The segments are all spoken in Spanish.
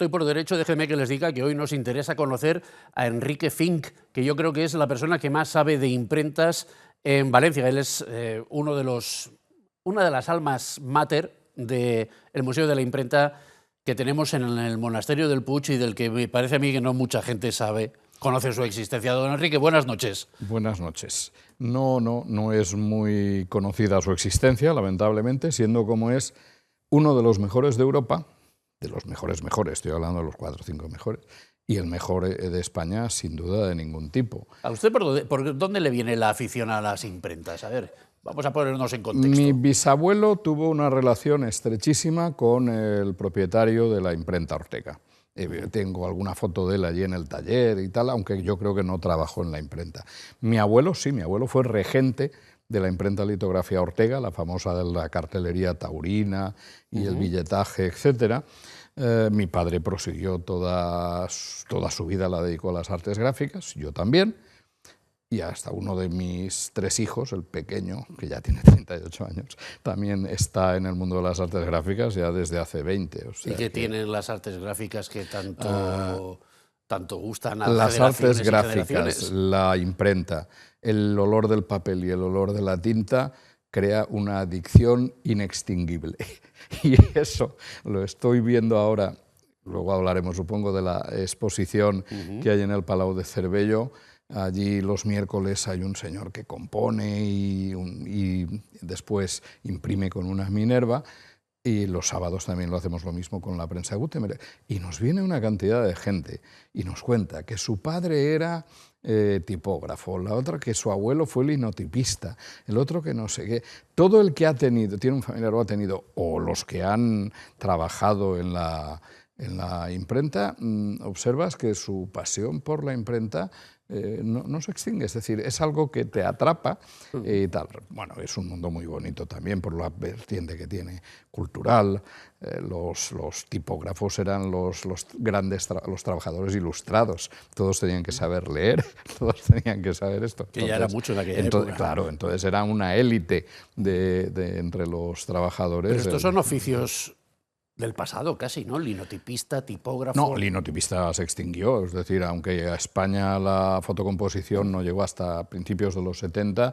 estoy por derecho, déjenme que les diga que hoy nos interesa conocer a Enrique Fink, que yo creo que es la persona que más sabe de imprentas en Valencia. Él es una de las almas mater del Museo de la Imprenta que tenemos en el Monasterio del Puig y del que me parece a mí que no mucha gente conoce su existencia. Don Enrique, buenas noches. Buenas noches. No es muy conocida su existencia, lamentablemente, siendo como es uno de los mejores de Europa, de los mejores, estoy hablando de los 4 o 5 mejores, y el mejor de España, sin duda, de ningún tipo. ¿A usted por dónde le viene la afición a las imprentas? A ver, vamos a ponernos en contexto. Mi bisabuelo tuvo una relación estrechísima con el propietario de la imprenta Ortega. Tengo alguna foto de él allí en el taller y tal, aunque yo creo que no trabajó en la imprenta. Mi abuelo sí, mi abuelo fue regente de la imprenta litografía Ortega, la famosa de la cartelería taurina y el billetaje, etcétera. Mi padre prosiguió toda su vida, la dedicó a las artes gráficas, yo también, y hasta uno de mis 3 hijos, el pequeño, que ya tiene 38 años, también está en el mundo de las artes gráficas ya desde hace 20. O sea, ¿Y qué tienen las artes gráficas que tanto gustan a las artes gráficas, generaciones? la imprenta, el olor del papel y el olor de la tinta crea una adicción inextinguible. Y eso lo estoy viendo ahora, luego hablaremos supongo de la exposición que hay en el Palau de Cervello. Allí los miércoles hay un señor que compone y después imprime con una Minerva, y los sábados también lo hacemos lo mismo con la prensa Gutenberg. Y nos viene una cantidad de gente y nos cuenta que su padre era tipógrafo, la otra que su abuelo fue linotipista, el otro que no sé qué. Todo el que tiene un familiar o ha tenido, o los que han trabajado en la imprenta, observas que su pasión por la imprenta no se extingue, es decir, es algo que te atrapa y tal. Bueno, es un mundo muy bonito también por la vertiente que tiene cultural. Los tipógrafos eran los trabajadores ilustrados, todos tenían que saber leer, todos tenían que saber esto. Que ya era mucho en aquella época. Claro, entonces era una élite entre los trabajadores. Pero estos son oficios del pasado casi, ¿no? Linotipista, tipógrafo... No, linotipista se extinguió, es decir, aunque a España la fotocomposición no llegó hasta principios de los 70,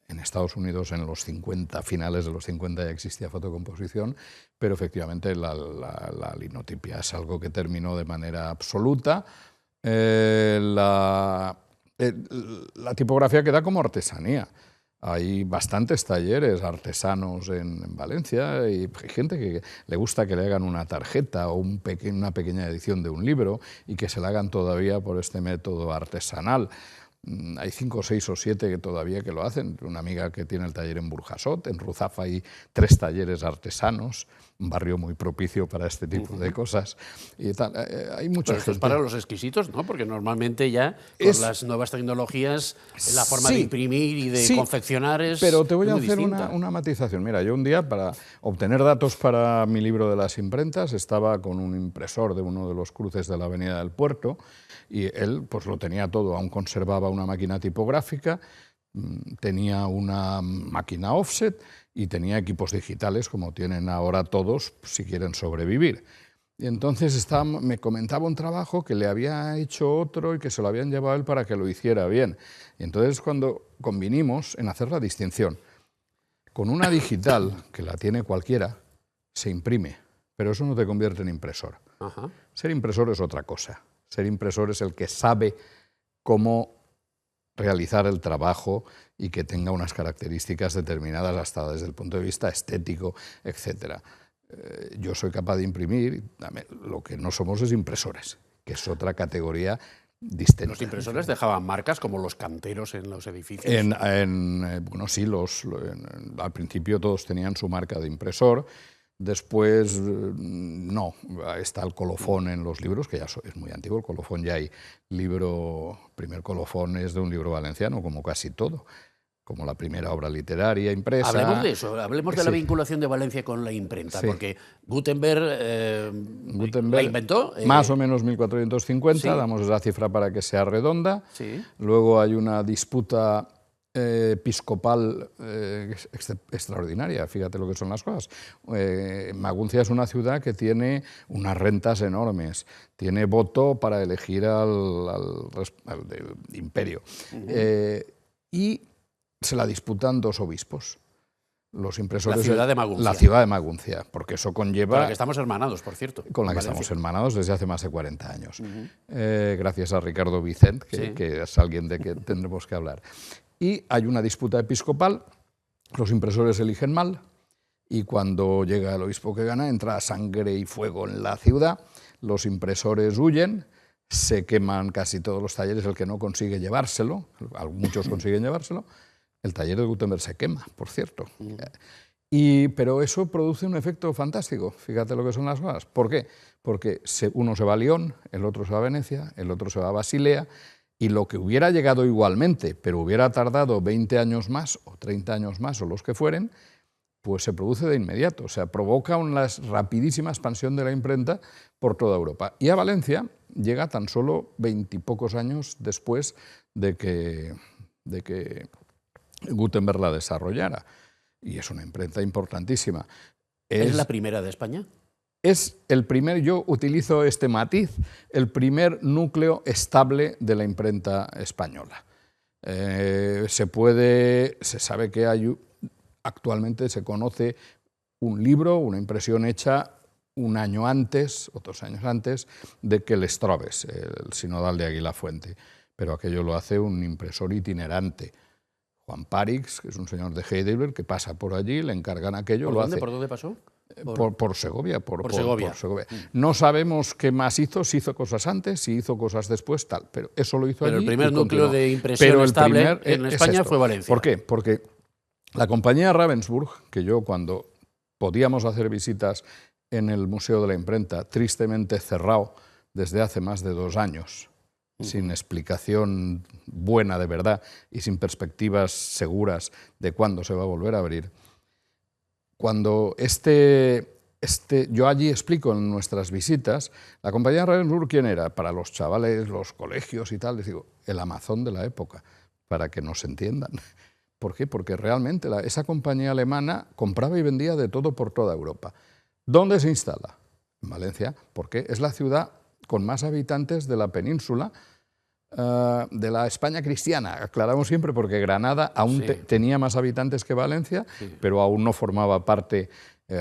en Estados Unidos en los 50, finales de los 50 ya existía fotocomposición, pero efectivamente la linotipia es algo que terminó de manera absoluta. La tipografía queda como artesanía. Hay bastantes talleres artesanos en Valencia y hay gente que le gusta que le hagan una tarjeta o una pequeña edición de un libro y que se la hagan todavía por este método artesanal. Hay 5, 6 o 7 que todavía que lo hacen. Una amiga que tiene el taller en Burjasot, en Ruzafa hay 3 talleres artesanos, un barrio muy propicio para este tipo de cosas. Y tal. Hay mucha Pero esto es gente. para los exquisitos, ¿no? Porque normalmente ya con las nuevas tecnologías la forma de imprimir y de confeccionar es pero te voy a muy hacer distinta. una matización. Mira, yo un día para obtener datos para mi libro de las imprentas estaba con un impresor de uno de los cruces de la Avenida del Puerto y él pues lo tenía todo, aún conservaba una máquina tipográfica, tenía una máquina offset y tenía equipos digitales como tienen ahora todos si quieren sobrevivir. Y entonces me comentaba un trabajo que le había hecho otro y que se lo habían llevado a él para que lo hiciera bien. Y entonces cuando convinimos en hacer la distinción, con una digital, que la tiene cualquiera, se imprime, pero eso no te convierte en impresor. Ser impresor es otra cosa. Ser impresor es el que sabe cómo realizar el trabajo y que tenga unas características determinadas hasta desde el punto de vista estético, etcétera. Yo soy capaz de imprimir, lo que no somos es impresores, que es otra categoría distinta. Los impresores dejaban marcas como los canteros en los edificios. Bueno, sí, al principio todos tenían su marca de impresor. Después, no, está el colofón en los libros, que ya es muy antiguo, el colofón ya hay primer colofón es de un libro valenciano, como casi todo, como la primera obra literaria impresa. Hablemos de eso, hablemos de la vinculación de Valencia con la imprenta, porque Gutenberg la inventó. Más o menos 1450, damos esa cifra para que sea redonda. Luego hay una disputa episcopal extraordinaria, fíjate lo que son las cosas. Maguncia es una ciudad que tiene unas rentas enormes, tiene voto para elegir al del imperio, y se la disputan dos obispos. Los impresores, la ciudad de Maguncia. La ciudad de Maguncia, porque eso conlleva... Con la que estamos hermanados, por cierto. Con la que estamos hermanados desde hace más de 40 años. Gracias a Ricardo Vicent, que es alguien de que tendremos que hablar. Y hay una disputa episcopal, los impresores eligen mal, y cuando llega el obispo que gana, entra sangre y fuego en la ciudad, los impresores huyen, se queman casi todos los talleres, el que no consigue llevárselo, muchos consiguen llevárselo. El taller de Gutenberg se quema, por cierto. Pero eso produce un efecto fantástico, fíjate lo que son las cosas. ¿Por qué? Porque uno se va a León, el otro se va a Venecia, el otro se va a Basilea, y lo que hubiera llegado igualmente, pero hubiera tardado 20 años más, o 30 años más, o los que fueren, pues se produce de inmediato. O sea, provoca una rapidísima expansión de la imprenta por toda Europa. Y a Valencia llega tan solo 20 y pocos años después de que Gutenberg la desarrollara, y es una imprenta importantísima. ¿Es la primera de España? Es el primer, yo utilizo este matiz, el primer núcleo estable de la imprenta española. Se sabe que actualmente se conoce un libro, una impresión hecha un año antes, o 2 años antes, de que el Strobes, el sinodal de Aguilafuente, pero aquello lo hace un impresor itinerante. Juan Parix, que es un señor de Heidelberg, que pasa por allí, le encargan aquello. ¿Por dónde pasó? Por Segovia. Por Segovia. No sabemos qué más hizo, si hizo cosas antes, si hizo cosas después, tal. Pero eso lo hizo allí. Pero el primer núcleo de impresión estable en España fue Valencia. ¿Por qué? Porque la compañía Ravensburg, que yo cuando podíamos hacer visitas en el Museo de la Imprenta, tristemente cerrado desde hace más de 2 años, sin explicación buena de verdad y sin perspectivas seguras de cuándo se va a volver a abrir. Cuando yo allí explico en nuestras visitas, la compañía Ravensburg, ¿quién era? Para los chavales, los colegios y tal, les digo, el Amazon de la época, para que nos entiendan. ¿Por qué? Porque realmente esa compañía alemana compraba y vendía de todo por toda Europa. ¿Dónde se instala? En Valencia, porque es la ciudad con más habitantes de la península, de la España cristiana. Aclaramos siempre porque Granada aún tenía más habitantes que Valencia, pero aún no formaba parte,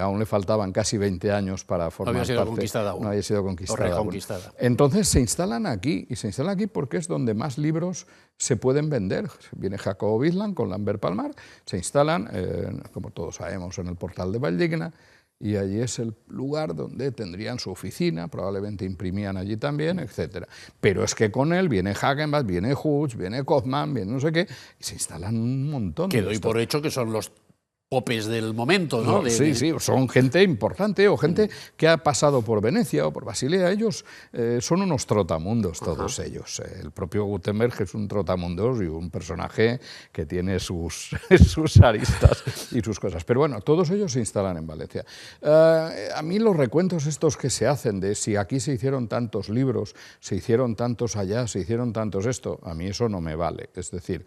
aún le faltaban casi 20 años para formar parte. No había sido conquistada aún. No había sido conquistada. O reconquistada. Entonces se instalan aquí, y se instalan aquí porque es donde más libros se pueden vender. Viene Jacobo Wisland con Lambert Palmar, se instalan, como todos sabemos, en el portal de Valldigna, y allí es el lugar donde tendrían su oficina, probablemente imprimían allí también, etc. Pero es que con él viene Hagenbach, viene Hutch, viene Kaufmann, viene no sé qué, y se instalan un montón. Que doy por hecho que son los popes del momento, ¿no? Sí, son gente importante o gente que ha pasado por Venecia o por Basilea. Ellos son unos trotamundos, todos ellos. El propio Gutenberg es un trotamundos y un personaje que tiene sus aristas y sus cosas. Pero bueno, todos ellos se instalan en Valencia. A mí los recuentos estos que se hacen de si aquí se hicieron tantos libros, se hicieron tantos allá, se hicieron tantos esto, a mí eso no me vale. Es decir,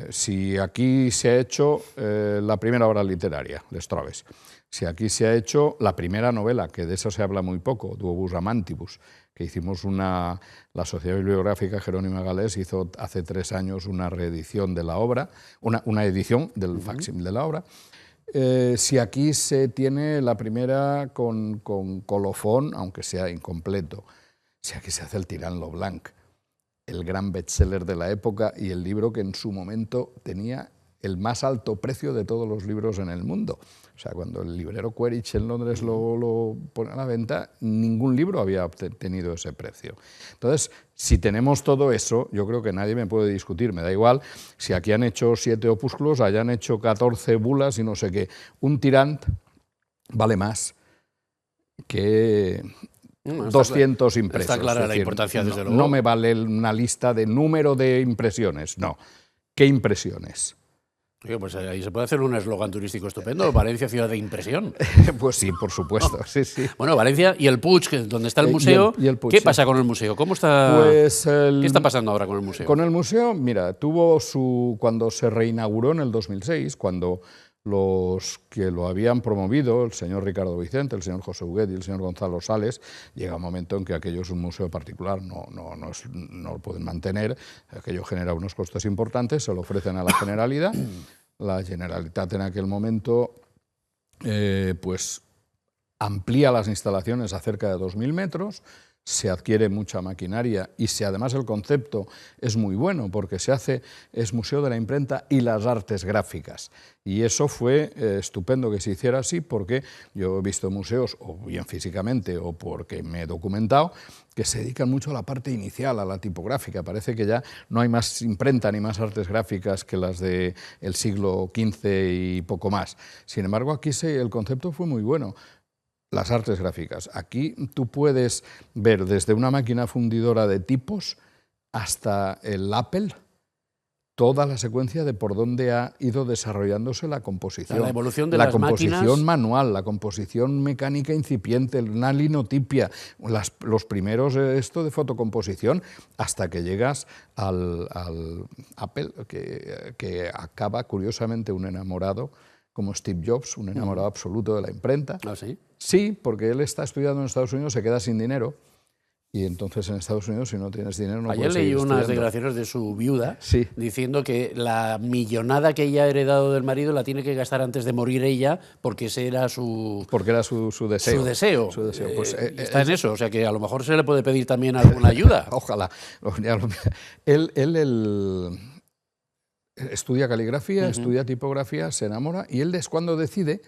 si aquí se ha hecho la primera obra literaria, Les Troves, si aquí se ha hecho la primera novela, que de eso se habla muy poco, Duobus Amantibus, que hicimos la Sociedad Bibliográfica Jerónima Galés hizo hace 3 años una reedición de la obra, una edición del facsímil de la obra. Si aquí se tiene la primera con colofón, aunque sea incompleto, si aquí se hace el Tirán lo Blanc, el gran bestseller de la época y el libro que en su momento tenía el más alto precio de todos los libros en el mundo. O sea, cuando el librero Quaritch en Londres lo pone a la venta, ningún libro había tenido ese precio. Entonces, si tenemos todo eso, yo creo que nadie me puede discutir. Me da igual si aquí han hecho 7 opúsculos, hayan hecho 14 bulas y no sé qué. Un Tirant vale más que 200 impresos. Está clara la importancia, desde luego. No me vale una lista de número de impresiones, no. ¿Qué impresiones? Oye, pues ahí se puede hacer un eslogan turístico estupendo, Valencia, ciudad de impresión. Pues sí, por supuesto, sí, sí. Bueno, Valencia y el Puig, que es donde está el museo. Y el Puig, ¿Qué sí. pasa con el museo? ¿Cómo está? Pues ¿Qué está pasando ahora con el museo? Con el museo, mira, cuando se reinauguró en el 2006, cuando los que lo habían promovido, el señor Ricardo Vicente, el señor José Huguet y el señor Gonzalo Sales, llega un momento en que aquello es un museo particular, no lo pueden mantener, aquello genera unos costes importantes, se lo ofrecen a la Generalidad. La Generalitat en aquel momento pues amplía las instalaciones a cerca de 2.000 metros, se adquiere mucha maquinaria y además el concepto es muy bueno porque es Museo de la Imprenta y las Artes Gráficas. Y eso fue estupendo que se hiciera así porque yo he visto museos, o bien físicamente o porque me he documentado, que se dedican mucho a la parte inicial, a la tipográfica. Parece que ya no hay más imprenta ni más artes gráficas que las del siglo XV y poco más. Sin embargo, aquí el concepto fue muy bueno. Las artes gráficas. Aquí tú puedes ver desde una máquina fundidora de tipos hasta el Apple toda la secuencia de por dónde ha ido desarrollándose la composición. La evolución de las máquinas. La composición manual, la composición mecánica incipiente, una linotipia, los primeros de fotocomposición, hasta que llegas al Apple, que acaba curiosamente un enamorado como Steve Jobs, un enamorado absoluto de la imprenta. ¿Ah, sí? Sí, porque él está estudiando en Estados Unidos, se queda sin dinero, y entonces en Estados Unidos, si no tienes dinero, no puedes seguir estudiando. Ayer leí unas declaraciones de su viuda, sí, diciendo que la millonada que ella ha heredado del marido la tiene que gastar antes de morir ella, porque ese era su... Porque era su deseo. Su deseo. Su deseo. Pues, está en eso, o sea que a lo mejor se le puede pedir también alguna ayuda. Ojalá. Él estudia caligrafía, estudia tipografía, se enamora, y él es cuando decide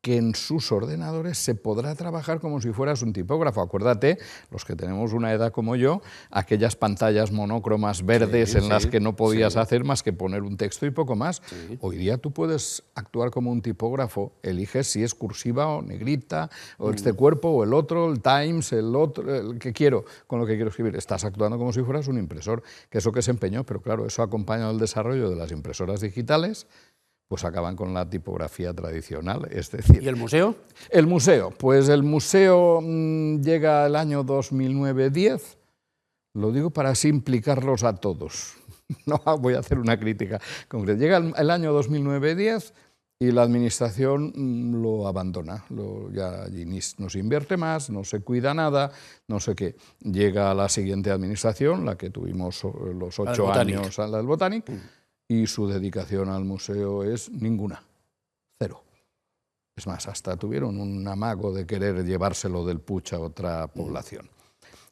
que en sus ordenadores se podrá trabajar como si fueras un tipógrafo. Acuérdate, los que tenemos una edad como yo, aquellas pantallas monócromas verdes en las que no podías hacer más que poner un texto y poco más. Sí. Hoy día tú puedes actuar como un tipógrafo, eliges si es cursiva o negrita, o este cuerpo o el otro, el Times, el otro, el que quiero, con lo que quiero escribir. Estás actuando como si fueras un impresor, que eso que se empeñó, pero claro, eso acompaña al desarrollo de las impresoras digitales, pues acaban con la tipografía tradicional, es decir... ¿Y el museo? El museo, pues el museo llega el año 2009-10, lo digo para así implicarlos a todos, no voy a hacer una crítica concreta. Llega el año 2009-10 y la administración lo abandona, ya allí no se invierte más, no se cuida nada, no sé qué. Llega la siguiente administración, la que tuvimos los 8 años, la del Botanic, y su dedicación al museo es ninguna, cero. Es más, hasta tuvieron un amago de querer llevárselo del Puig a otra población.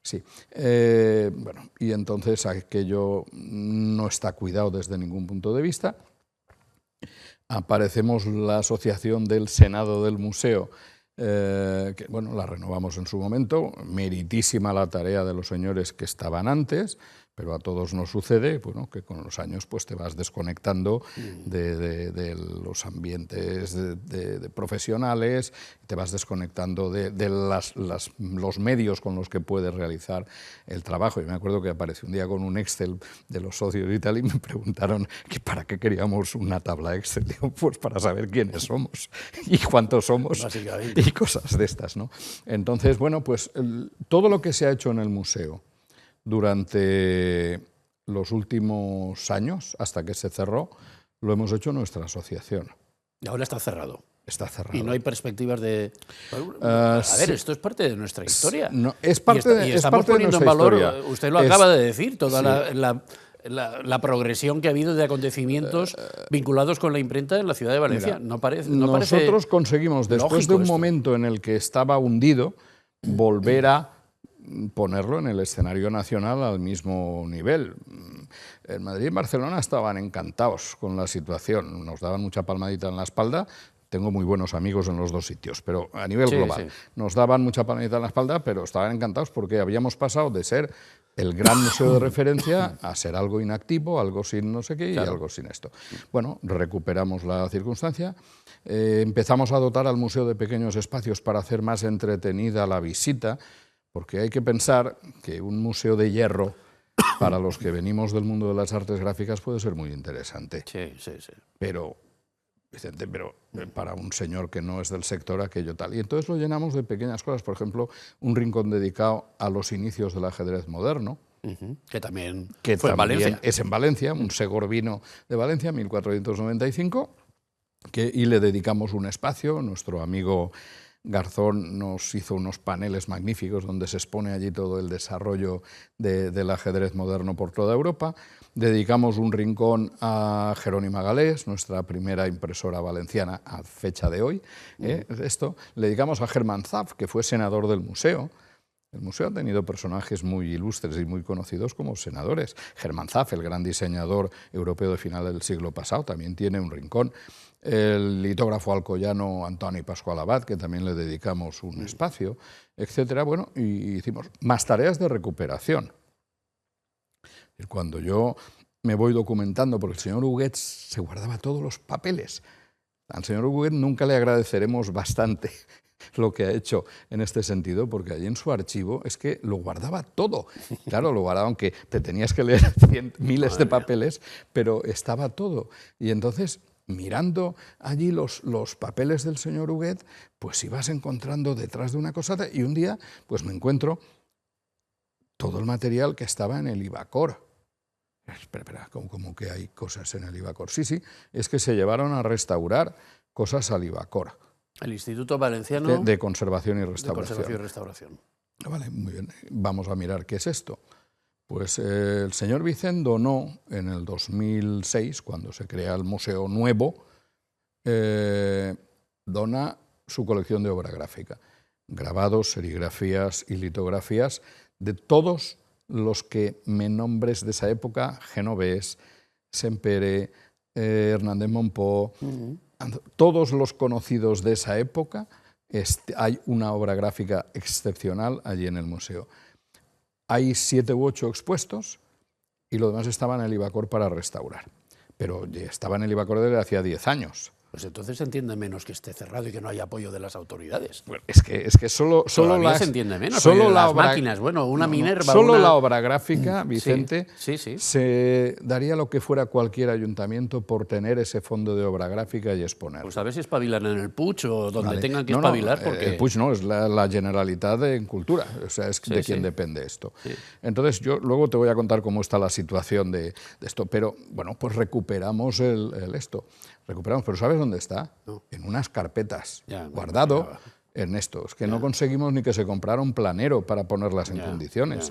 Sí, bueno, y entonces aquello no está cuidado desde ningún punto de vista. Aparecemos la asociación del Senado del Museo, que bueno, la renovamos en su momento, meritísima la tarea de los señores que estaban antes, pero a todos nos sucede, bueno, que con los años pues te vas desconectando de los ambientes de profesionales, te vas desconectando de los medios con los que puedes realizar el trabajo. Y me acuerdo que aparecí un día con un Excel de los socios y tal, y me preguntaron que para qué queríamos una tabla Excel. Digo, pues para saber quiénes somos y cuántos somos y cosas de estas, ¿no? Entonces, bueno, pues todo lo que se ha hecho en el museo durante los últimos años, hasta que se cerró, lo hemos hecho en nuestra asociación. Y ahora está cerrado. Está cerrado. Y no hay perspectivas de... A ver, esto es parte de nuestra historia. No, es parte de estamos poniendo en valor, historia. Usted lo acaba de decir, toda sí. la progresión que ha habido de acontecimientos vinculados con la imprenta en la ciudad de Valencia. Mira, nosotros conseguimos, después de un momento en el que estaba hundido, volver a ponerlo en el escenario nacional al mismo nivel. En Madrid y en Barcelona estaban encantados con la situación, nos daban mucha palmadita en la espalda. Tengo muy buenos amigos en los dos sitios, pero a nivel global nos daban mucha palmadita en la espalda, pero estaban encantados porque habíamos pasado de ser el gran museo de referencia a ser algo inactivo, algo sin no sé qué y algo sin esto. Bueno, recuperamos la circunstancia, empezamos a dotar al museo de pequeños espacios para hacer más entretenida la visita, porque hay que pensar que un museo de hierro para los que venimos del mundo de las artes gráficas puede ser muy interesante. Sí, sí, sí. Pero, Vicente, para un señor que no es del sector, aquello tal. Y entonces lo llenamos de pequeñas cosas. Por ejemplo, un rincón dedicado a los inicios del ajedrez moderno. Que también que fue en Valencia. Es en Valencia, un Segorbino de Valencia, 1495, y le dedicamos un espacio. Nuestro amigo Garzón nos hizo unos paneles magníficos donde se expone allí todo el desarrollo del ajedrez moderno por toda Europa. Dedicamos un rincón a Jerónima Galés, nuestra primera impresora valenciana a fecha de hoy. Le dedicamos a Hermann Zapf, que fue senador del museo. El museo ha tenido personajes muy ilustres y muy conocidos como senadores. Hermann Zapf, el gran diseñador europeo de final del siglo pasado, también tiene un rincón. El litógrafo alcoyano Antoni Pascual Abad, que también le dedicamos un espacio, etcétera. Bueno, y hicimos más tareas de recuperación. Cuando yo me voy documentando, porque el señor Huguet se guardaba todos los papeles. Al señor Huguet nunca le agradeceremos bastante lo que ha hecho en este sentido, porque allí en su archivo es que lo guardaba todo. Claro, lo guardaba, aunque te tenías que leer miles de papeles, pero estaba todo. Y entonces, mirando allí los papeles del señor Huguet, pues ibas encontrando detrás de una cosa, y un día pues me encuentro todo el material que estaba en el Ibacor. Espera, ¿cómo que hay cosas en el Ibacor? Sí, es que se llevaron a restaurar cosas al Ibacor. El Instituto Valenciano de Conservación y Restauración. De Conservación y Restauración. Vale, muy bien. Vamos a mirar qué es esto. Pues el señor Vicent donó en el 2006, cuando se crea el Museo Nuevo, dona su colección de obra gráfica. Grabados, serigrafías y litografías de todos los que me nombres de esa época: Genovés, Sempere, Hernández Montpó, todos los conocidos de esa época. Hay una obra gráfica excepcional allí en el museo. Hay 7 u 8 expuestos y lo demás estaba en el Ibacor para restaurar. Pero estaba en el Ibacor desde hacía 10 años. Pues entonces se entiende menos que esté cerrado y que no haya apoyo de las autoridades. Bueno, es que solo se entiende menos. Solo las máquinas, bueno, una Minerva. Solo la obra gráfica, Vicente, sí. Se daría lo que fuera cualquier ayuntamiento por tener ese fondo de obra gráfica y exponerlo. Pues a ver si espabilan en el Puig o donde tengan que espabilar. Porque el Puig no, es la Generalitat en Cultura, o sea, es de quien depende esto. Sí. Entonces, yo luego te voy a contar cómo está la situación de esto, pero bueno, pues recuperamos esto. Pero ¿sabes dónde está? No. En unas carpetas, guardado en esto. Es que no conseguimos ni que se comprara un planero para ponerlas en condiciones.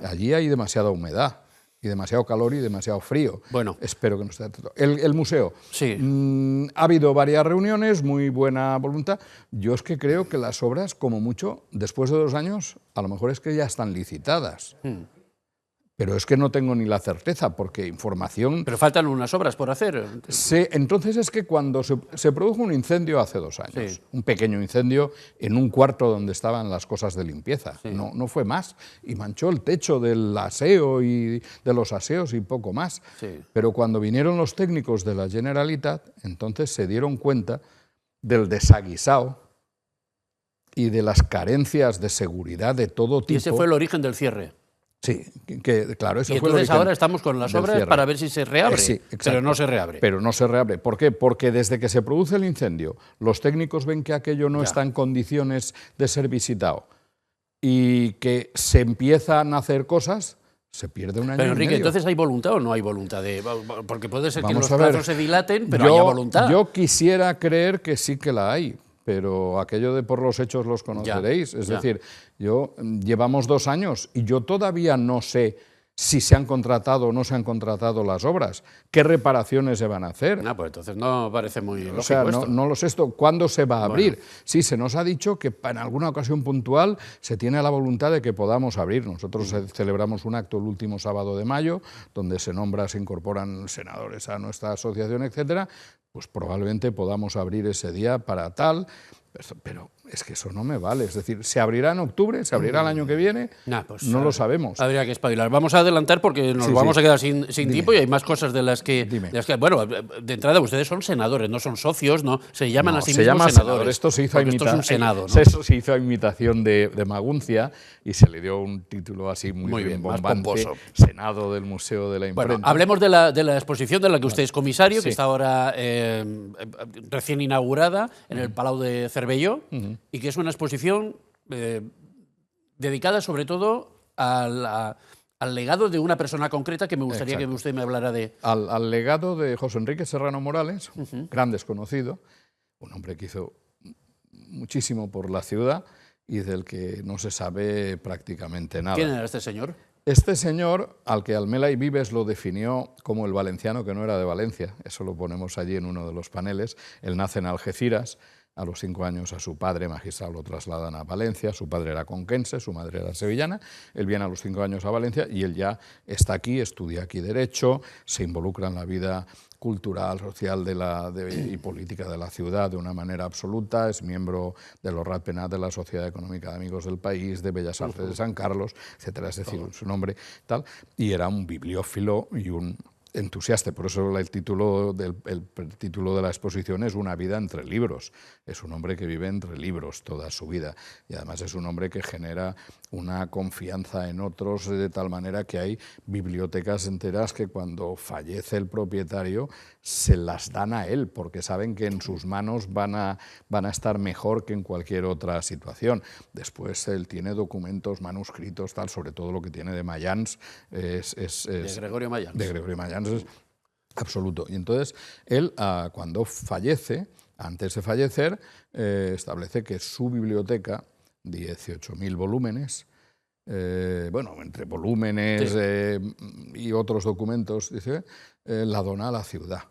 Allí hay demasiada humedad y demasiado calor y demasiado frío. Bueno. Espero que no esté todo. El museo. Sí. Ha habido varias reuniones, muy buena voluntad. Yo es que creo que las obras, como mucho, después de 2 años, a lo mejor es que ya están licitadas. Pero es que no tengo ni la certeza, porque información... Pero faltan unas obras por hacer. Entonces es que cuando se produjo un incendio hace 2 años, un pequeño incendio en un cuarto donde estaban las cosas de limpieza, no fue más, y manchó el techo del aseo y de los aseos y poco más. Pero cuando vinieron los técnicos de la Generalitat, entonces se dieron cuenta del desaguisado y de las carencias de seguridad de todo tipo. Y ese fue el origen del cierre. Sí, claro, eso y fue entonces ahora estamos con las obras para ver si se reabre, pero no se reabre. Pero no se reabre. ¿Por qué? Porque desde que se produce el incendio, los técnicos ven que aquello no está en condiciones de ser visitado y que se empiezan a hacer cosas, se pierde un año Pero, y Enrique, medio. ¿entonces hay voluntad o no hay voluntad? Porque puede ser que los plazos se dilaten, pero haya voluntad. Yo quisiera creer que sí que la hay, pero aquello de por los hechos los conoceréis. Es decir, llevamos 2 años y yo todavía no sé si se han contratado o no se han contratado las obras, qué reparaciones se van a hacer. No, pues entonces no parece muy lógico. O sea, no lo sé esto. ¿Cuándo se va a abrir? Bueno. Sí, se nos ha dicho que en alguna ocasión puntual se tiene la voluntad de que podamos abrir. Nosotros celebramos un acto el último sábado de mayo, donde se incorporan senadores a nuestra asociación, etcétera. Pues probablemente podamos abrir ese día para tal, pero Es que eso no me vale. Es decir, ¿se abrirá en octubre? ¿Se abrirá el año que viene? Pues, no lo sabemos. Habría que espabilar. Vamos a adelantar porque nos vamos a quedar sin tiempo y hay más cosas de las que... Bueno, de entrada, ustedes son senadores, no son socios, ¿no? Se llaman a sí mismos senadores. Esto se hizo, esto es un senado, ¿no? Eso se hizo a imitación de Maguncia y se le dio un título así muy bien, bombante, más pomposo. Senado del Museo de la Imprenta. Bueno, hablemos de la exposición de la que usted es comisario, que está ahora recién inaugurada en el Palau de Cervelló, y que es una exposición dedicada sobre todo al legado de una persona concreta que me gustaría que usted me hablara de... Al legado de José Enrique Serrano Morales, gran desconocido, un hombre que hizo muchísimo por la ciudad y del que no se sabe prácticamente nada. ¿Quién era este señor? Este señor, al que Almela y Vives lo definió como el valenciano que no era de Valencia, eso lo ponemos allí en uno de los paneles. Él nace en Algeciras. A los 5 años a su padre magistral lo trasladan a Valencia, su padre era conquense, su madre era sevillana, él viene a los 5 años a Valencia y él ya está aquí, estudia aquí Derecho, se involucra en la vida cultural, social y política de la ciudad de una manera absoluta, es miembro de los RATPENAT, de la Sociedad Económica de Amigos del País, de Bellas Artes de San Carlos, etcétera, es decir, su nombre tal, y era un bibliófilo y un entusiasta, por eso el título de la exposición es Una vida entre libros. Es un hombre que vive entre libros toda su vida y además es un hombre que genera una confianza en otros de tal manera que hay bibliotecas enteras que cuando fallece el propietario se las dan a él porque saben que en sus manos van a estar mejor que en cualquier otra situación. Después él tiene documentos, manuscritos, tal, sobre todo lo que tiene de Mayans. De Gregorio Mayans. De Gregorio Mayans es absoluto. Y entonces él, cuando fallece, antes de fallecer, establece que su biblioteca, 18.000 volúmenes, entre volúmenes y otros documentos, dice, la dona a la ciudad.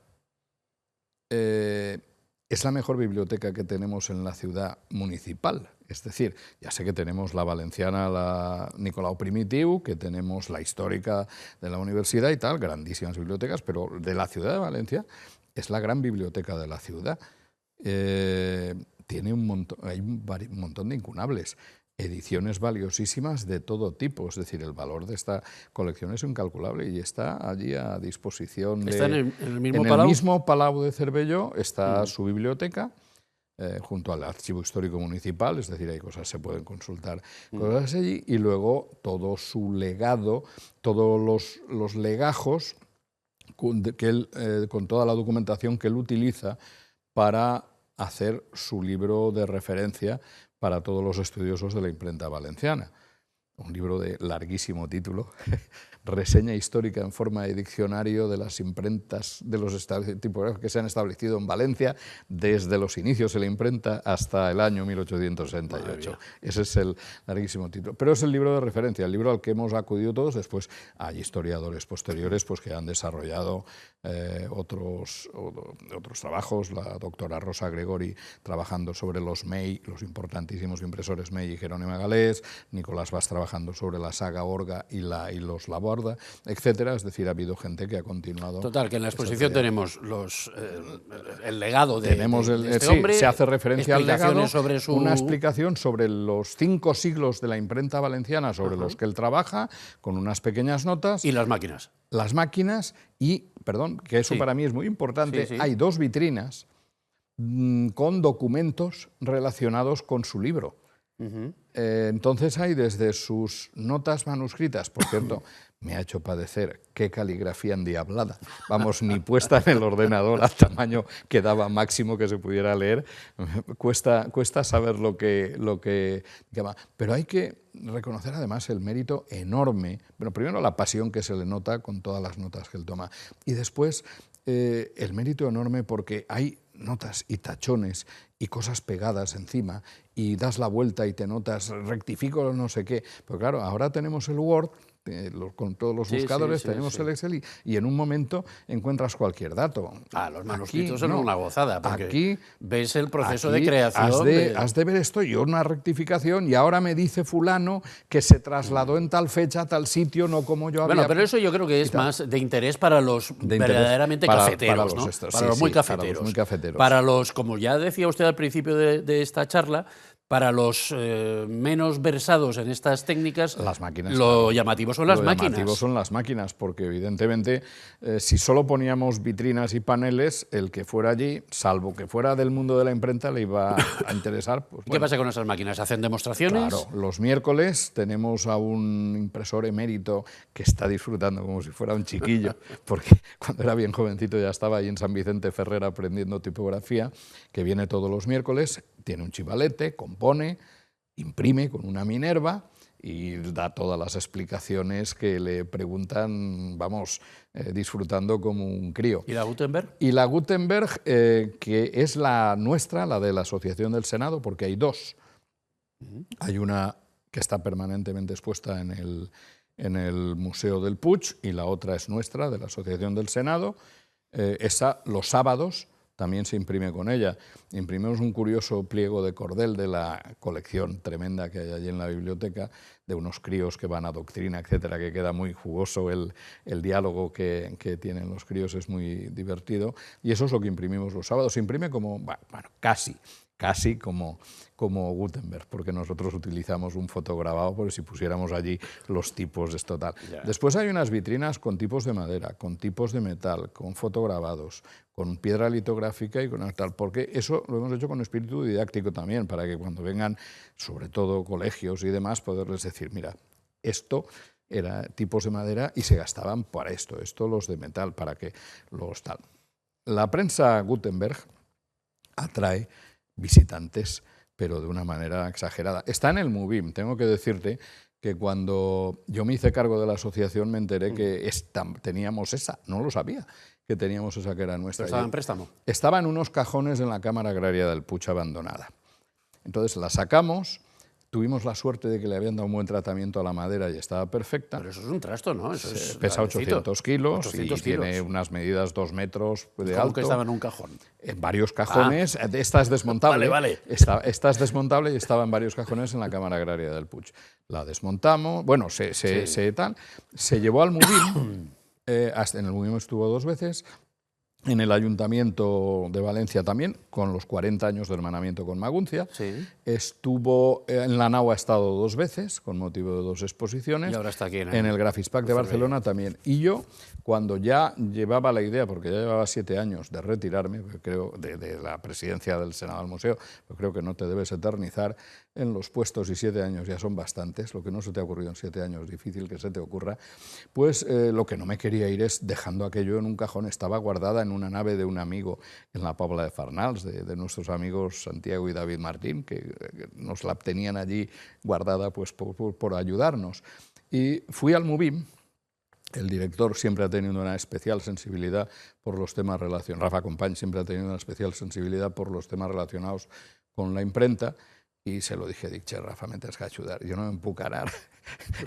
Es la mejor biblioteca que tenemos en la ciudad municipal. Es decir, ya sé que tenemos la valenciana, la Nicolau Primitiu, que tenemos la histórica de la universidad y tal, grandísimas bibliotecas, pero de la ciudad de Valencia es la gran biblioteca de la ciudad. Tiene hay un montón de incunables, ediciones valiosísimas de todo tipo, es decir, el valor de esta colección es incalculable y está allí a disposición. ¿Está en el mismo Palau? En el mismo Palau de Cervelló está su biblioteca, junto al Archivo Histórico Municipal, es decir, hay cosas, se pueden consultar cosas allí, y luego todo su legado, todos los legajos con toda la documentación que él utiliza para hacer su libro de referencia para todos los estudiosos de la imprenta valenciana. Un libro de larguísimo título, reseña histórica en forma de diccionario de las imprentas de los tipográficos que se han establecido en Valencia desde los inicios de la imprenta hasta el año 1868. Ese es el larguísimo título. Pero es el libro de referencia, el libro al que hemos acudido todos. Después hay historiadores posteriores que han desarrollado otros trabajos, la doctora Rosa Gregori trabajando sobre los May, los importantísimos impresores May y Jerónima Galés, Nicolás Bas trabajando sobre la saga Orga y los Laborda, etcétera. Es decir, ha habido gente que ha continuado. Total, que en la exposición tenemos el legado de este hombre. Se hace referencia al legado, sobre una explicación sobre los 5 siglos de la imprenta valenciana sobre los que él trabaja, con unas pequeñas notas. Y las máquinas. Las máquinas y, perdón, que eso para mí es muy importante, hay 2 vitrinas con documentos relacionados con su libro. Entonces hay desde sus notas manuscritas, por cierto, me ha hecho padecer qué caligrafía endiablada, vamos, ni puesta en el ordenador al tamaño que daba máximo que se pudiera leer, cuesta saber lo que llama, pero hay que reconocer además el mérito enorme, bueno, primero la pasión que se le nota con todas las notas que él toma, y después el mérito enorme porque hay notas y tachones y cosas pegadas encima y das la vuelta y te notas, rectifico no sé qué. Pero claro, ahora tenemos el Word, con todos los buscadores, tenemos el Excel y en un momento encuentras cualquier dato. Los manuscritos son una gozada, porque aquí ves el proceso de creación. Has de ver esto y una rectificación y ahora me dice fulano que se trasladó en tal fecha a tal sitio, no como yo había... Bueno, pero eso yo creo que es más de interés para los verdaderamente cafeteros, para los muy cafeteros. Para los muy cafeteros. Para los, como ya decía usted al principio de esta charla, para los menos versados en estas técnicas, las máquinas, lo claro. llamativo son las máquinas. Lo llamativo son las máquinas, porque evidentemente si solo poníamos vitrinas y paneles, el que fuera allí, salvo que fuera del mundo de la imprenta, le iba a interesar. Pues, ¿Qué pasa con esas máquinas? ¿Hacen demostraciones? Claro, los miércoles tenemos a un impresor emérito que está disfrutando como si fuera un chiquillo, porque cuando era bien jovencito ya estaba ahí en San Vicente Ferrer aprendiendo tipografía, que viene todos los miércoles, tiene un chivalete, compone, imprime con una Minerva y da todas las explicaciones que le preguntan, vamos, disfrutando como un crío. ¿Y la Gutenberg? Y la Gutenberg, que es la nuestra, la de la Asociación del Senado, porque hay dos. Hay una que está permanentemente expuesta en el Museo del Puig y la otra es nuestra, de la Asociación del Senado. Esa, los sábados, también se imprime con ella. Imprimimos un curioso pliego de cordel de la colección tremenda que hay allí en la biblioteca, de unos críos que van a doctrina, etcétera, que queda muy jugoso el diálogo que tienen los críos, es muy divertido. Y eso es lo que imprimimos los sábados. Se imprime como, bueno, casi como Gutenberg, porque nosotros utilizamos un fotograbado, porque si pusiéramos allí los tipos es total. Yeah. Después hay unas vitrinas con tipos de madera, con tipos de metal, con fotograbados, con piedra litográfica y con tal, porque eso lo hemos hecho con espíritu didáctico también, para que cuando vengan, sobre todo colegios y demás, poderles decir, mira, esto era tipos de madera y se gastaban para esto los de metal, para que los tal. La prensa Gutenberg atrae visitantes, pero de una manera exagerada. Está en el MUBIM. Tengo que decirte que cuando yo me hice cargo de la asociación me enteré que teníamos esa, no lo sabía, que teníamos esa que era nuestra. ¿Estaba en préstamo? Estaba en unos cajones en la Cámara Agraria del Puig abandonada. Entonces la sacamos. Tuvimos la suerte de que le habían dado un buen tratamiento a la madera y estaba perfecta. Pero eso es un trasto, ¿no? Eso es pesa 800 kilos 800 y tiene unas medidas 2 metros de alto. ¿Cómo que estaba en un cajón? En varios cajones. Esta es desmontable. Vale. Esta es desmontable y estaba en varios cajones en la Cámara Agraria del Puig. La desmontamos, bueno, se llevó al MUBIM, en el MUBIM estuvo 2 veces, en el Ayuntamiento de Valencia también, con los 40 años de hermanamiento con Maguncia. Sí. Estuvo en la NAU, ha estado 2 veces, con motivo de 2 exposiciones. Y ahora está aquí en el Grafispac de Barcelona también. Y yo, cuando ya llevaba la idea, porque ya llevaba 7 años de retirarme, creo, de la presidencia del Senado del Museo, pero creo que no te debes eternizar en los puestos y 7 años ya son bastantes, lo que no se te ha ocurrido en 7 años, difícil que se te ocurra, pues lo que no me quería ir es dejando aquello en un cajón. Estaba guardada en una nave de un amigo en la Pobla de Farnals, de nuestros amigos Santiago y David Martín, que nos la tenían allí guardada pues, por ayudarnos. Y fui al MUBIM. El director siempre ha tenido una especial sensibilidad por los temas relacionados, Rafa Company siempre ha tenido una especial sensibilidad por los temas relacionados con la imprenta, y se lo dije, dic, Rafa, me tens que ayudar, yo no me puc anar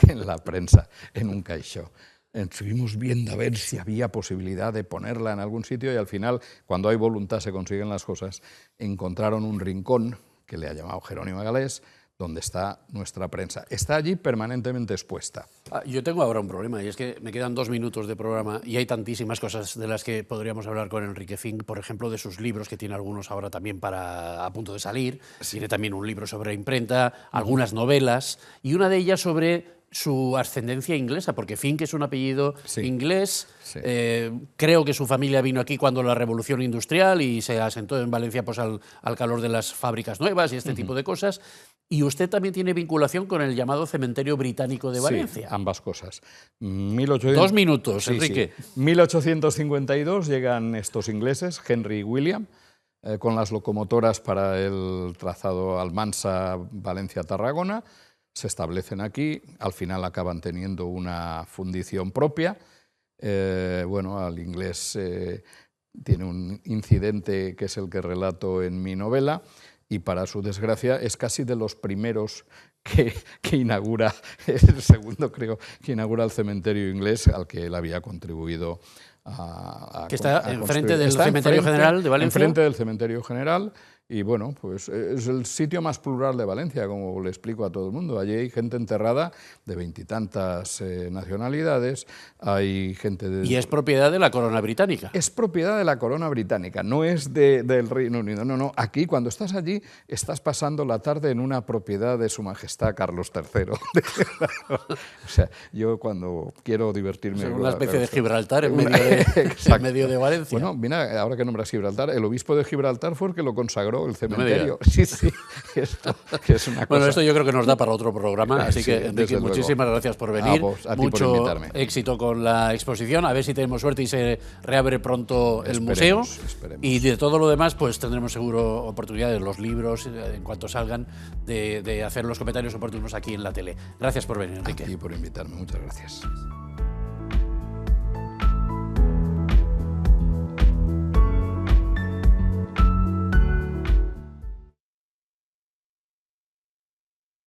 en la prensa, en un caixó. Estuvimos viendo a ver si había posibilidad de ponerla en algún sitio y al final, cuando hay voluntad se consiguen las cosas, encontraron un rincón que le ha llamado Jerónimo Galés, donde está nuestra prensa. Está allí permanentemente expuesta. Yo tengo ahora un problema, y es que me quedan 2 minutos de programa y hay tantísimas cosas de las que podríamos hablar con Enrique Fink, por ejemplo, de sus libros, que tiene algunos ahora también a punto de salir. Sí. Tiene también un libro sobre imprenta, algunas novelas, y una de ellas sobre su ascendencia inglesa, porque Fink es un apellido inglés. Sí. Creo que su familia vino aquí cuando la Revolución Industrial y se asentó en Valencia pues, al calor de las fábricas nuevas y este tipo de cosas. Y usted también tiene vinculación con el llamado Cementerio Británico de Valencia. Sí, ambas cosas. 2 minutos, Enrique. 1852 llegan estos ingleses, Henry y William, con las locomotoras para el trazado Almansa, Valencia-Tarragona. Se establecen aquí, al final acaban teniendo una fundición propia. Bueno, al inglés tiene un incidente que es el que relato en mi novela, y para su desgracia es casi de los primeros que inaugura, el segundo creo, que inaugura el cementerio inglés al que él había contribuido Que está enfrente construir. del Cementerio General de Valencia. Enfrente del Cementerio General. Y bueno, pues es el sitio más plural de Valencia, como le explico a todo el mundo. Allí hay gente enterrada de 20 y tantas nacionalidades, hay gente de... Y es propiedad de la corona británica. Es propiedad de la corona británica, no es del Reino Unido. No. Aquí, cuando estás allí, estás pasando la tarde en una propiedad de Su Majestad Carlos III. O sea, yo cuando quiero divertirme... Es una especie de Gibraltar en medio de Valencia. Bueno, mira, ahora que nombras Gibraltar, el obispo de Gibraltar fue el que lo consagró el cementerio. Sí. Esto es una cosa... Bueno, esto yo creo que nos da para otro programa, así Sí, que, Enrique, muchísimas gracias por venir. A ti Mucho por invitarme. éxito con la exposición. A ver si tenemos suerte y se reabre pronto el museo. Esperemos. Y de todo lo demás, pues tendremos seguro oportunidades, los libros, en cuanto salgan, de hacer los comentarios oportunos aquí en la tele. Gracias por venir, Enrique. A ti por invitarme. Muchas gracias.